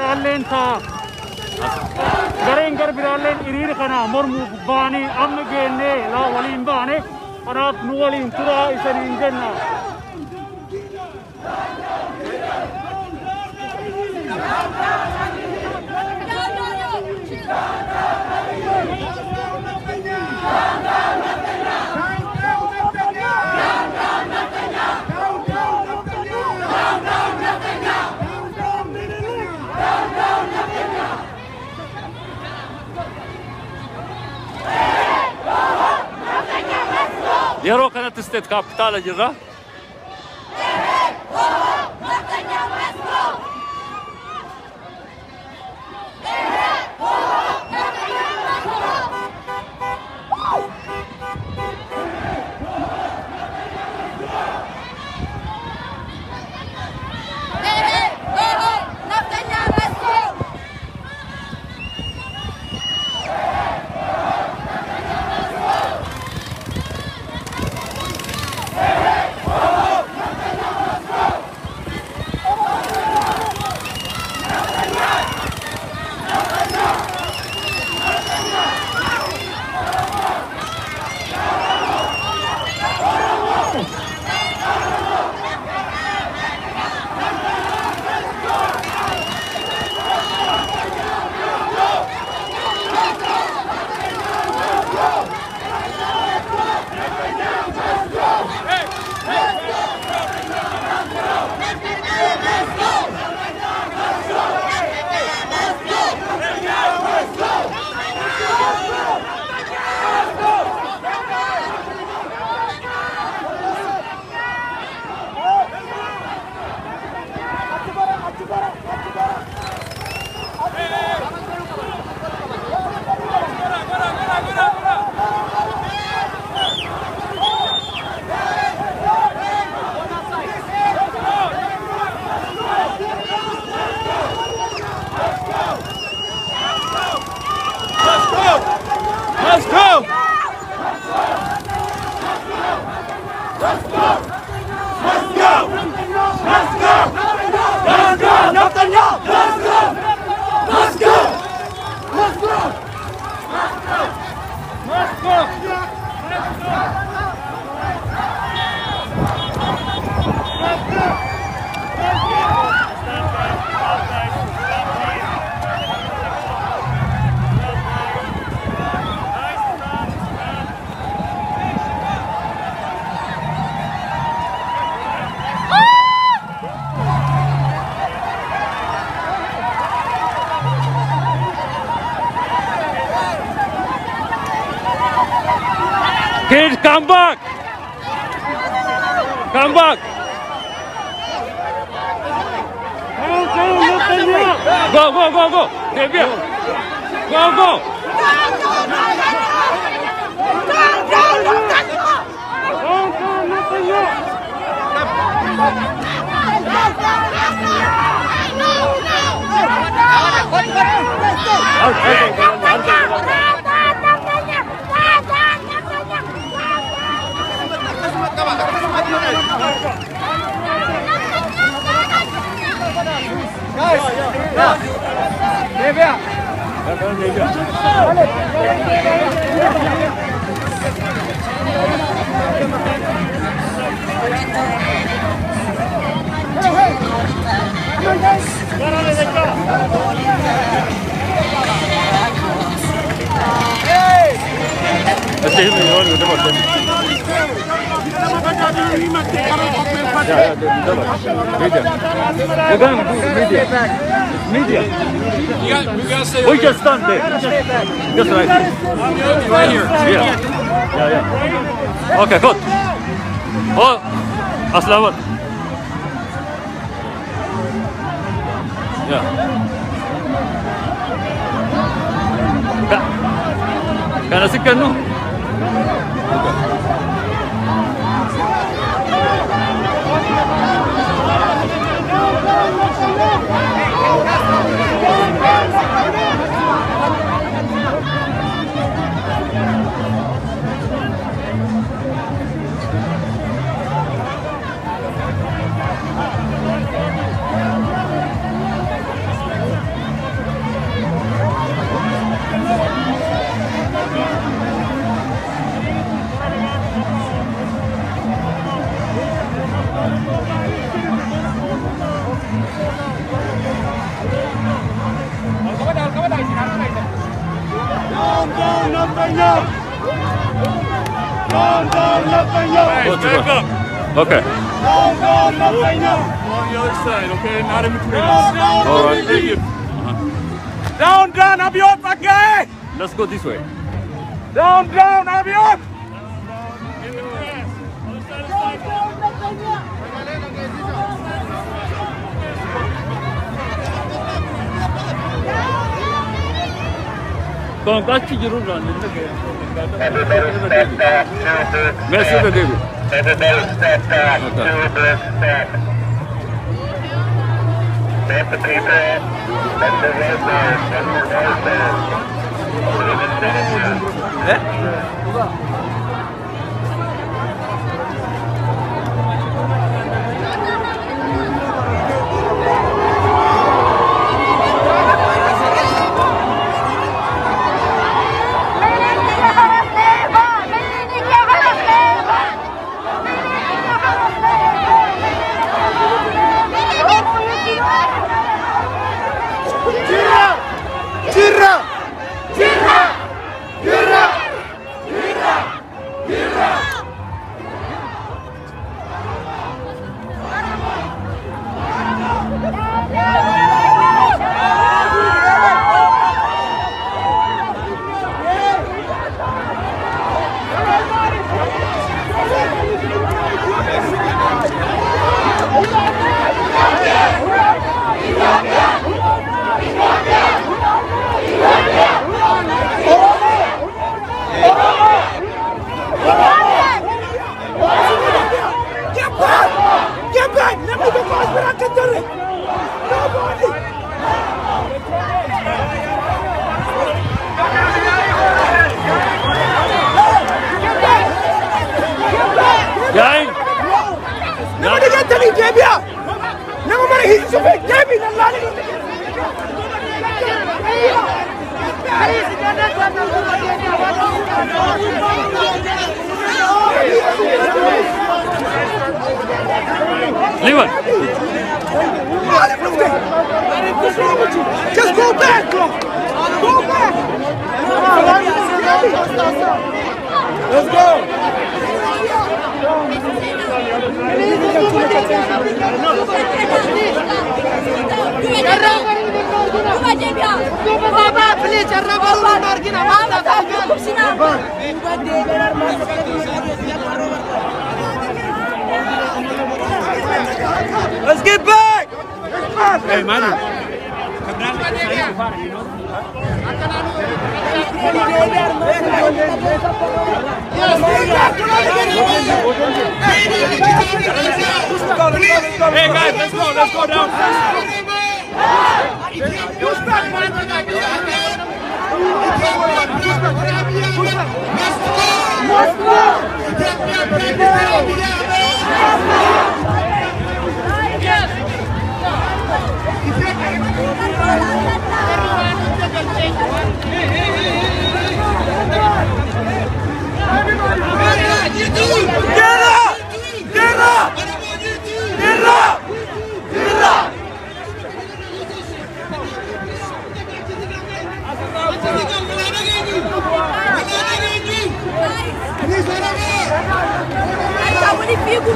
biraalleen ta'a. Gareen gara biraalleen hiriira kana mormuu baanii amma geennee laa waliin baane kanaaf nu waliin turaa isaniin jenna. Yeroo kanatti state capitala jirra. Kids, come back! Come back! Go, go, go, go! Devia! Go, go! Guys, Devia. Media. We gotta stay We just stand there. Just right here. right here. Yeah. Okay, good. Oh, Aslamat. Yeah. Can I see no? Back up. Okay. On the other side, okay? Not in between us. All right. Thank you. Down, Abiot, back guy. Let's go this way. Down, Abiot. In the grass. Other side of the Con kaççı yürür lan? Mesut da David. Everybody step back. Okay. 2 bricks back. Set the people. Let the road there. Let the road there. Levan. Just go back! Go back! Let's go! Let's get back! Hey, Manu. Hey guys, let's go down. Fico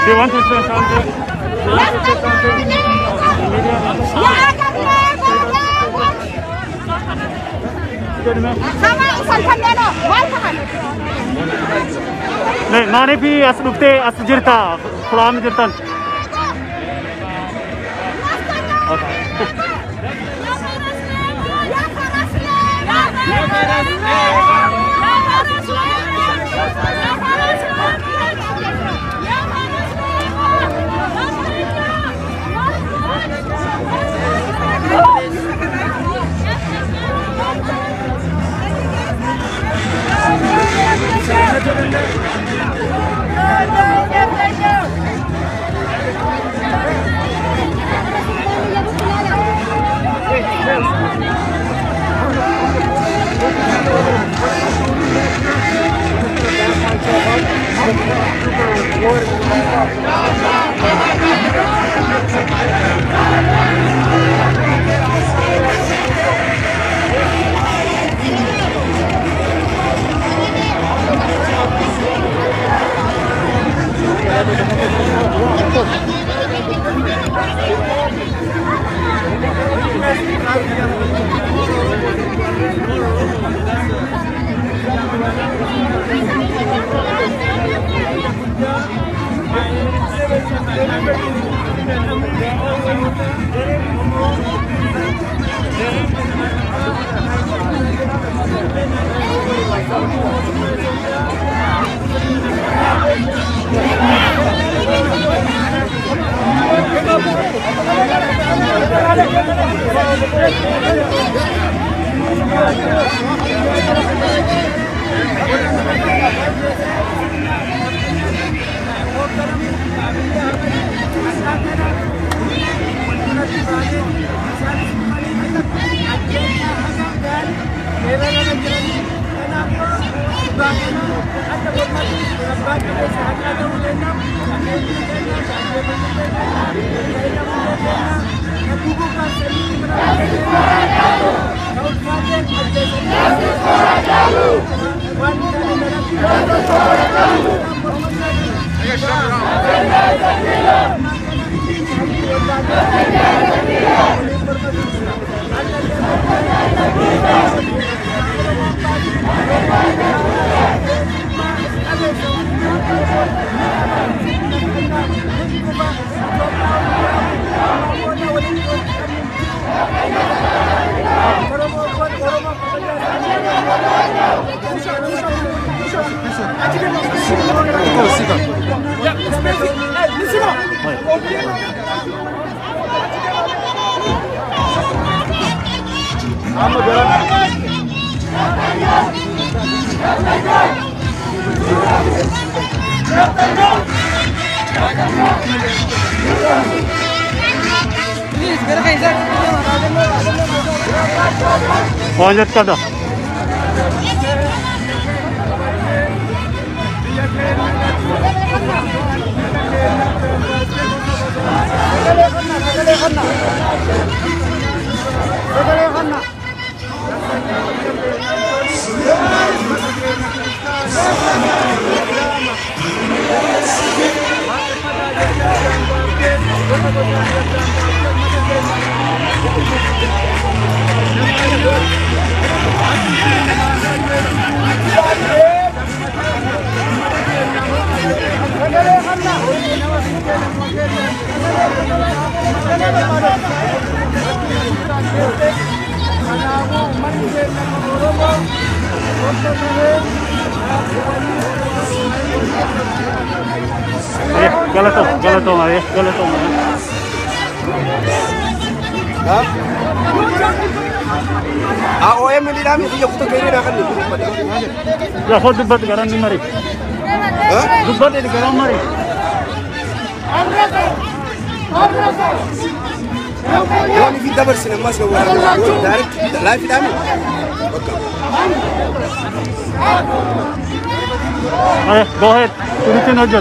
They want to spend something. नहीं माने भी अस रुकते अस जिरता खुला में जिरता Lanjut ka dah. Galatong ay, galatong ay. Ha? OM hindi namin hindi ko kayo na kanil. Ya, ho dubat garan ni mari. Ha? Dubat ni garan mari. Ini kita bersama mas ke warna direct live kami. Ayo, go ahead. Turutin aja.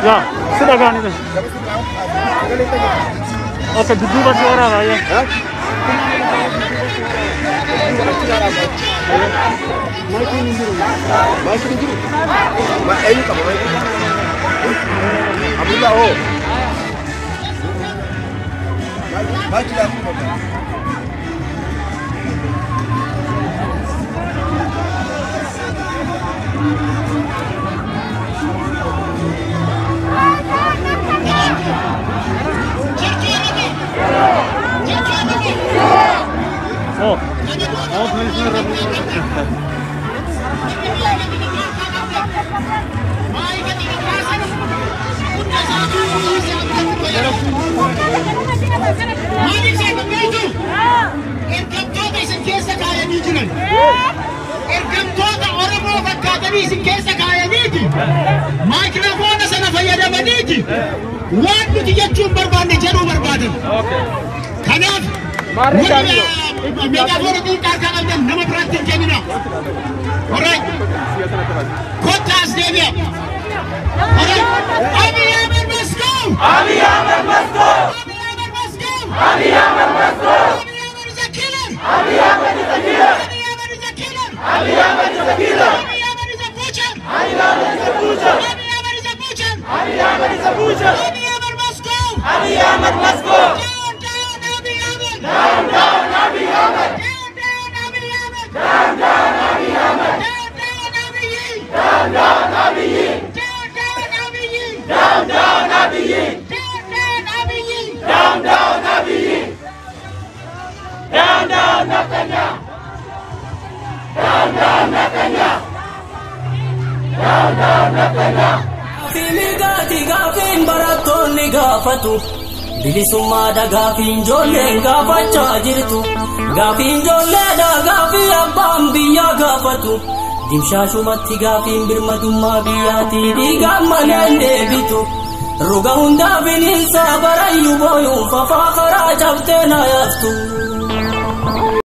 Ya, silakan itu. Oke, dua suara lah ya. Hah? Maikin dulu. Ma, ini kamu maikin. Abdullah oh. Maikin aku. Oh, ergamtoota isin keessa kaayanii jiran ergamtoota Oromoo fakkaatanii isin keessa kaayaniiti maayikiraafoona sana fayyadamaniiti waan nuti jechuun barbaanne jedhuu barbaadan kanaaf megaphone din karkaman nama praktik kenina. Alright. Kotas devia. Alright. Abiy Ahmed must go. Abiy Ahmed must go. Abiy Ahmed must go. Abiy Ahmed must go. Abiy Ahmed is a killer. Abiy Ahmed is a killer. Abiy Ahmed is a killer. Abiy Ahmed is a killer. Abiy Ahmed is a butcher. Abiy Ahmed is a butcher. Abiy Ahmed is a butcher. Abiy Ahmed is a butcher. Abiy Ahmed must go. Abiy Ahmed must go. Down, down, Abiy Ahmed. Down, down, Abiy Ahmed. Down, down, Abiy Ahmed. Down, down, Abiy Ahmed. Down, down, Abiy. Down, down, Abiy. Down, down, Abiy. Down, down, Abiy. Down, down, Abiy. Down, down, Netanyahu. Down, down, Netanyahu. Down, down, Netanyahu. Finigati gafin baratonni gafatu. Bilisummaadha gaafiin ijoolleen gaafachaa jirtu. Gaafiin ijoolleedha gaafii abbaan biyyaa gaafatu. Dimshaashumatti gaafiin birmadummaa biyyaatii dhiigaan malee hin deebitu. Ruga hundaa bineensa barayyuu booyuun fafaa karaa cabtee na yaaftu.